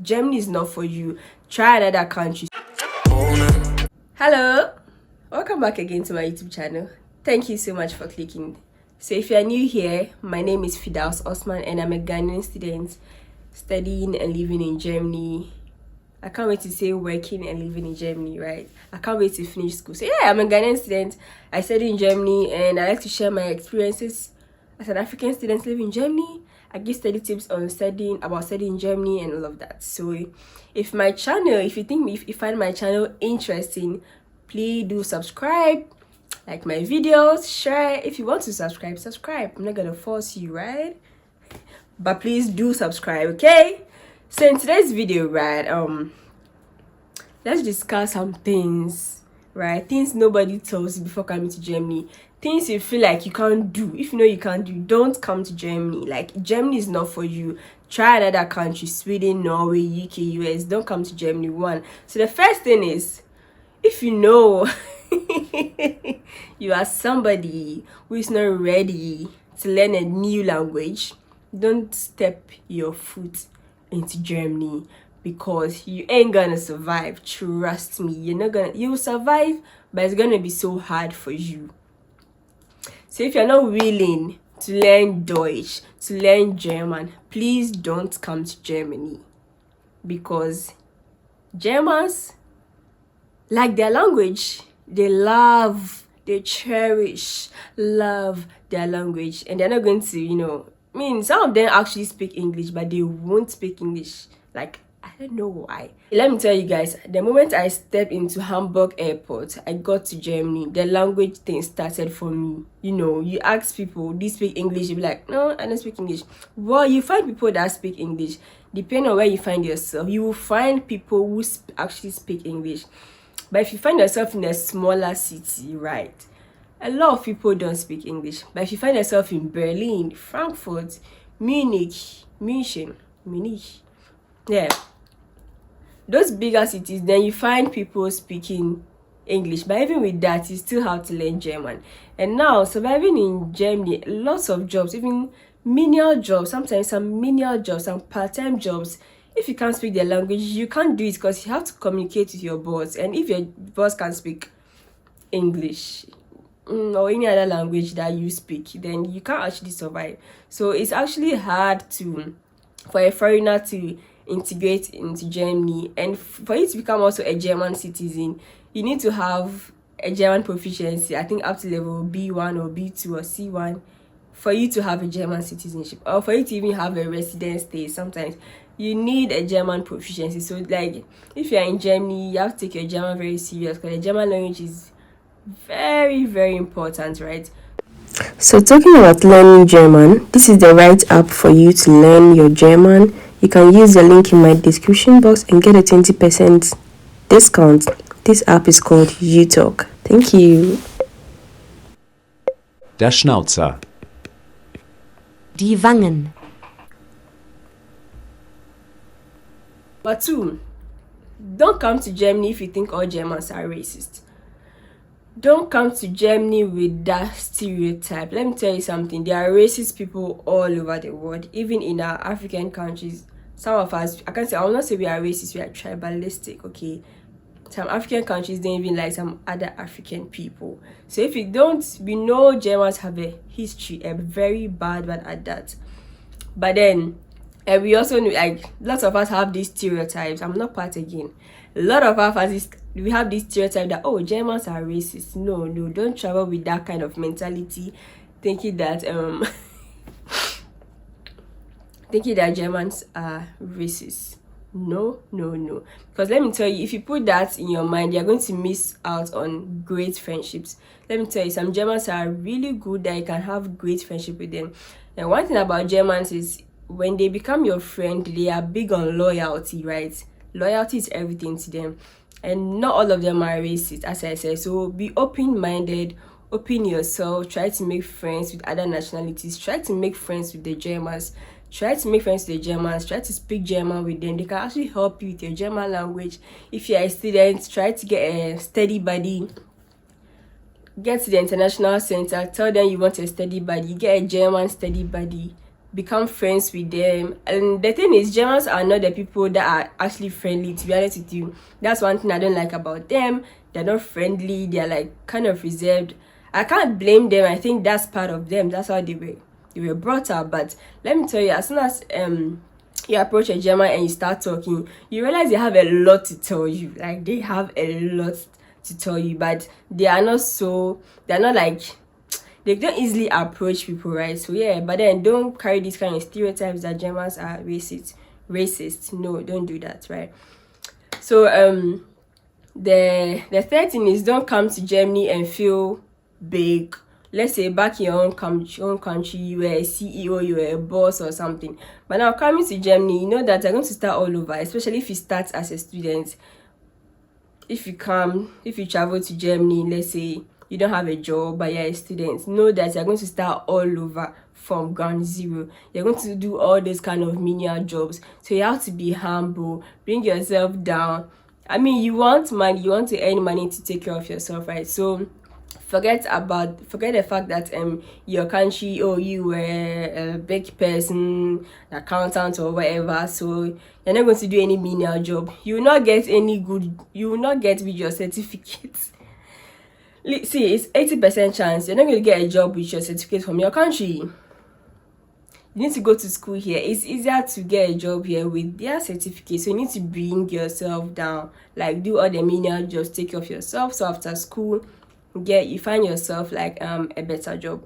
Germany is not for you. Try another country. Hello, welcome back again to my YouTube channel. Thank you so much for clicking. So if you are new here, my name is firdaws.Osman and I'm a Ghanaian student studying and living in Germany. I can't wait to say working and living in Germany, right? I can't wait to finish school. So yeah, I'm a Ghanaian student. I study in Germany and I like to share my experiences as an African student living in Germany. I give study tips on studying in Germany and all of that. So if you find my channel interesting, please do subscribe, like my videos, share. If you want to subscribe. I'm not gonna force you, right? But please do subscribe, okay? So in today's video, right, let's discuss some things, right? Things nobody tells you before coming to Germany. Things you feel like you can't do. If you know you can't do, don't come to Germany. Like, Germany is not for you. Try another country, Sweden, Norway, UK, US. Don't come to Germany. One. So the first thing is, if you know you are somebody who is not ready to learn a new language, don't step your foot into Germany, because you ain't gonna survive. Trust me, you'll survive, but it's gonna be so hard for you. So if you're not willing to learn Deutsch, to learn German, please don't come to Germany, because Germans like their language. They cherish, love their language, and they're not going to, some of them actually speak English, but they won't speak English. Like, I don't know why. Let me tell you guys, the moment I stepped into Hamburg airport, I got to Germany, the language thing started for me. You ask people, do you speak English? You'll be like, no, I don't speak English. Well, you find people that speak English. Depending on where you find yourself, you will find people who actually speak English. But if you find yourself in a smaller city, right, a lot of people don't speak English. But if you find yourself in Berlin, Frankfurt, Munich, yeah, those bigger cities, then you find people speaking English. But even with that, you still have to learn German. And now, surviving in Germany, lots of jobs, even menial jobs, sometimes some menial jobs, some part-time jobs, if you can't speak their language, you can't do it, because you have to communicate with your boss. And if your boss can't speak English or any other language that you speak, then you can't actually survive. So it's actually hard for a foreigner to integrate into Germany. And for you to become also a German citizen, you need to have a German proficiency, I think up to level B1 or B2 or C1, for you to have a German citizenship, or for you to even have a residence stay. Sometimes you need a German proficiency. So like, if you're in Germany, you have to take your German very serious, because the German language is very, very important, right? So talking about learning German, this is the right app for you to learn your German. You can use the link in my description box and get a 20% discount. This app is called UTalk. Thank you. Der Schnauzer. Die Wangen. But two, don't come to Germany if you think all Germans are racist. Don't come to Germany with that stereotype. Let me tell you something. There are racist people all over the world, even in our African countries. Some of us, I will not say we are racist, we are tribalistic, okay? Some African countries don't even like some other African people. So if you don't, we know Germans have a history, a very bad one at that. But then, we also know, like, lots of us have these stereotypes. I'm not part again. A lot of us, we have this stereotype that, oh, Germans are racist. No, don't travel with that kind of mentality, thinking that Germans are racist. No. Because let me tell you, if you put that in your mind, you're going to miss out on great friendships. Let me tell you, some Germans are really good that you can have great friendship with them. And one thing about Germans is, when they become your friend, they are big on loyalty, right? Loyalty is everything to them. And not all of them are racist, as I said. So be open-minded, open yourself, try to make friends with other nationalities, try to make friends with the Germans, try to speak German with them. They can actually help you with your German language. If you're a student, try to get a study buddy. Get to the international center, tell them you want a study buddy, get a German study buddy. become friends with them. And the thing is, Germans are not the people that are actually friendly, to be honest with you. That's one thing I don't like about them. They're not friendly, they're like kind of reserved. I can't blame them. I think that's part of them. That's how they were brought up. But let me tell you, as soon as you approach a German and you start talking, you realize they have a lot to tell you. Like, they have a lot to tell you, but they're not like, they don't easily approach people, right? So yeah, but then don't carry these kind of stereotypes that Germans are racist. No, don't do that, right? So the third thing is, don't come to Germany and feel big. Let's say back in your own country, you were a CEO, you were a boss or something. But now coming to Germany, you know that you're going to start all over, especially if you start as a student. If you travel to Germany, let's say you don't have a job but you're a student, know that you're going to start all over from ground zero. You're going to do all these kind of menial jobs. So you have to be humble, bring yourself down. I mean, you want money, you want to earn money to take care of yourself, right? So forget the fact that your country, you were a big person, accountant or whatever, so you're not going to do any menial job. You will not get with your certificate. See, it's 80% chance you're not going to get a job with your certificate from your country. You need to go to school here. It's easier to get a job here with their certificate. So you need to bring yourself down, like do all the menial jobs, take care of yourself. So after school, you find yourself like a better job.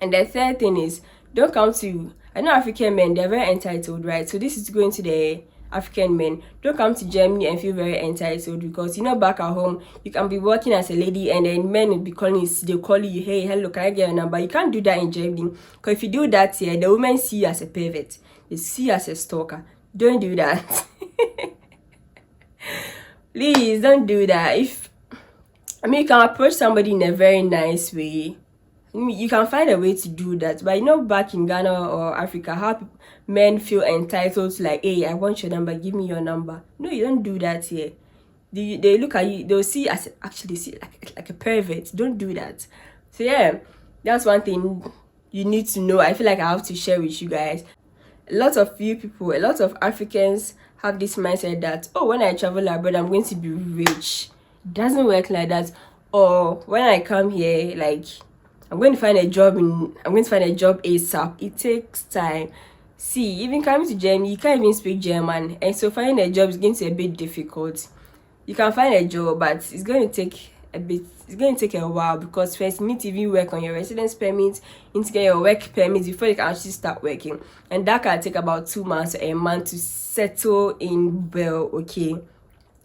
And the third thing is, don't come to, I know African men, they're very entitled, right? So this is going to the African men. Don't come to Germany and feel very entitled, because back at home you can be working as a lady and then men will be calling you, they'll call you, hey, hello, can I get your number? You can't do that in Germany, because if you do that here, the women see you as a pervert, they see you as a stalker. Don't do that. Please don't do that. You can approach somebody in a very nice way. You can find a way to do that. But back in Ghana or Africa, how men feel entitled to, like, hey, I want your number, give me your number. No, you don't do that here. They look at you, they'll see as actually see like a pervert. Don't do that. So yeah, that's one thing you need to know. I feel like I have to share with you guys. A lot of Africans have this mindset that, oh, when I travel abroad, I'm going to be rich. It doesn't work like that. Or when I come here, like, I'm going to find a job ASAP. It takes time. See, even coming to Germany, you can't even speak German, and so finding a job is going to be a bit difficult. You can find a job, but it's going to take a while, because first you need to even work on your residence permit, you need to get your work permit before you can actually start working, and that can take about 2 months or a month to settle in well. Okay,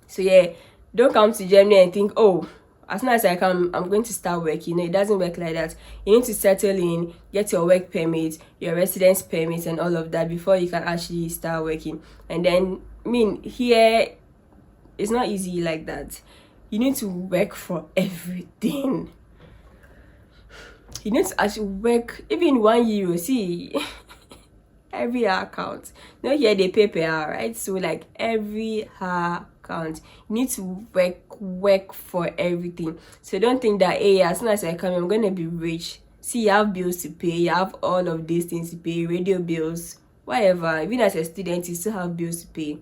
so yeah, don't come to Germany and think, oh, as soon as I come, I'm going to start working. No, it doesn't work like that. You need to settle in, get your work permit, your residence permit, and all of that before you can actually start working. And then, here, it's not easy like that. You need to work for everything. You need to actually work, even €1. See, every hour counts. Here they pay per hour, right? So like every hour counts. You need to work for everything. So don't think that, hey, as soon as I come, I'm gonna be rich. See, you have bills to pay, you have all of these things to pay, radio bills, whatever. Even as a student, you still have bills to pay,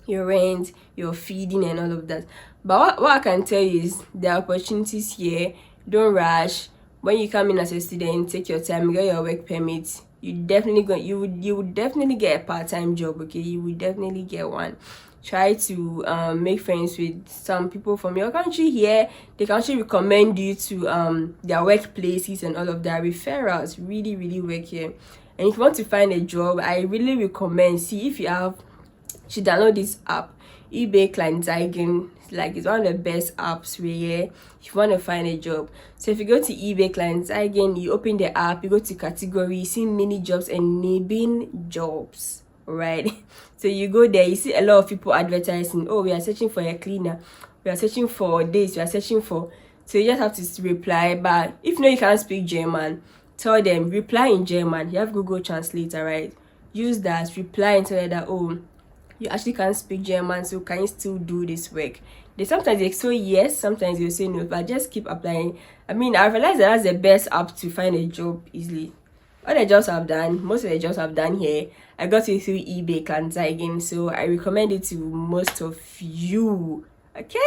your rent, your feeding, and all of that. But what I can tell you is there are opportunities here. Don't rush. When you come in as a student, take your time, get your work permit. You would definitely get a part-time job. Okay, you would definitely get one. Try to make friends with some people from your country here. They can actually recommend you to their workplaces and all of that. Referrals really, really work here. And if you want to find a job, I really recommend, if you should download this app, eBay Kleinanzeigen. Like, it's one of the best apps really if you want to find a job. So if you go to eBay Kleinanzeigen, you open the app, you go to category, you see mini jobs and nebenjobs jobs, right? So you go there, you see a lot of people advertising, oh, we are searching for a cleaner, we are searching for this, we are searching for, so you just have to reply. But if you can't speak German, tell them, reply in German. You have Google Translator, right? Use that, reply and tell them that, oh, you actually can't speak German, so can you still do this work? Sometimes they say yes, sometimes they say no, but just keep applying. I realized that's the best app to find a job easily. all the jobs I've done, most of the jobs I've done here, I got it through eBay Kleinanzeigen, so I recommend it to most of you. Okay.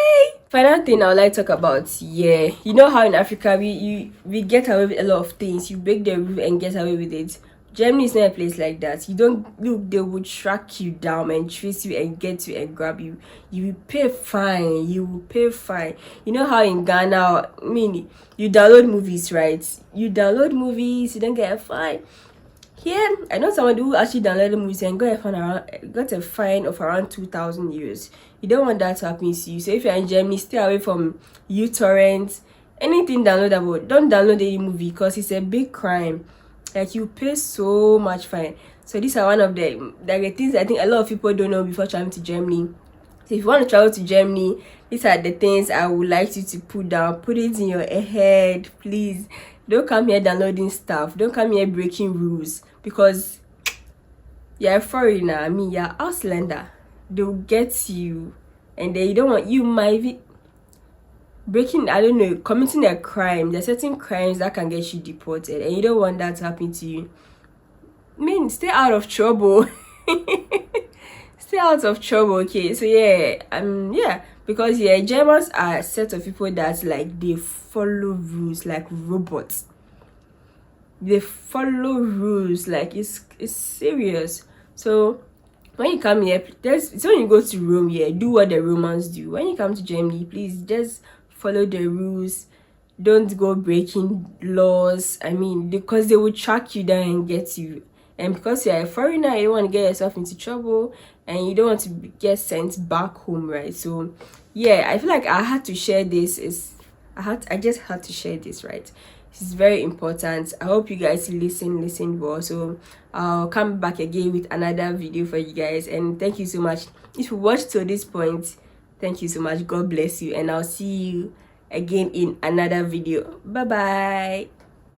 Final thing I would like to talk about, yeah, you know how in Africa we get away with a lot of things. You break the rule and get away with it. Germany is not a place like that. You don't look, they will track you down and trace you and get you and grab you. You will pay fine. You will pay fine. You know how in Ghana, I mean, you download movies, right? You download movies, you don't get a fine. Here, I know someone who actually downloaded movies and got a fine of around 2,000 euros. You don't want that to happen to you. So if you're in Germany, stay away from UTorrent, anything downloadable. Don't download any movie because it's a big crime. Like, you pay so much fine. So these are one of the things I think a lot of people don't know before traveling to Germany. So if you want to travel to Germany, these are the things I would like you to put down. Put it in your head, please. Don't come here downloading stuff. Don't come here breaking rules, because you're a foreigner. I mean, you're Auslander. They'll get you, and then you don't want, you might be breaking, I don't know, committing a crime. There's certain crimes that can get you deported, and you don't want that to happen to you. I mean, stay out of trouble. Stay out of trouble, okay? So yeah, because Germans are a set of people that, like, they follow rules like robots. They follow rules like it's serious. So when you come here, so when you go to Rome, do what the Romans do. When you come to Germany, please just follow the rules. Don't go breaking laws. I mean, because they will track you down and get you. And because you're a foreigner, you don't want to get yourself into trouble, and you don't want to get sent back home, right? So yeah, I feel like I had to share this. I just had to share this, right? This is very important. I hope you guys listen well. So I'll come back again with another video for you guys, and thank you so much if you watched to this point. Thank you so much. God bless you, and I'll see you again in another video. Bye bye.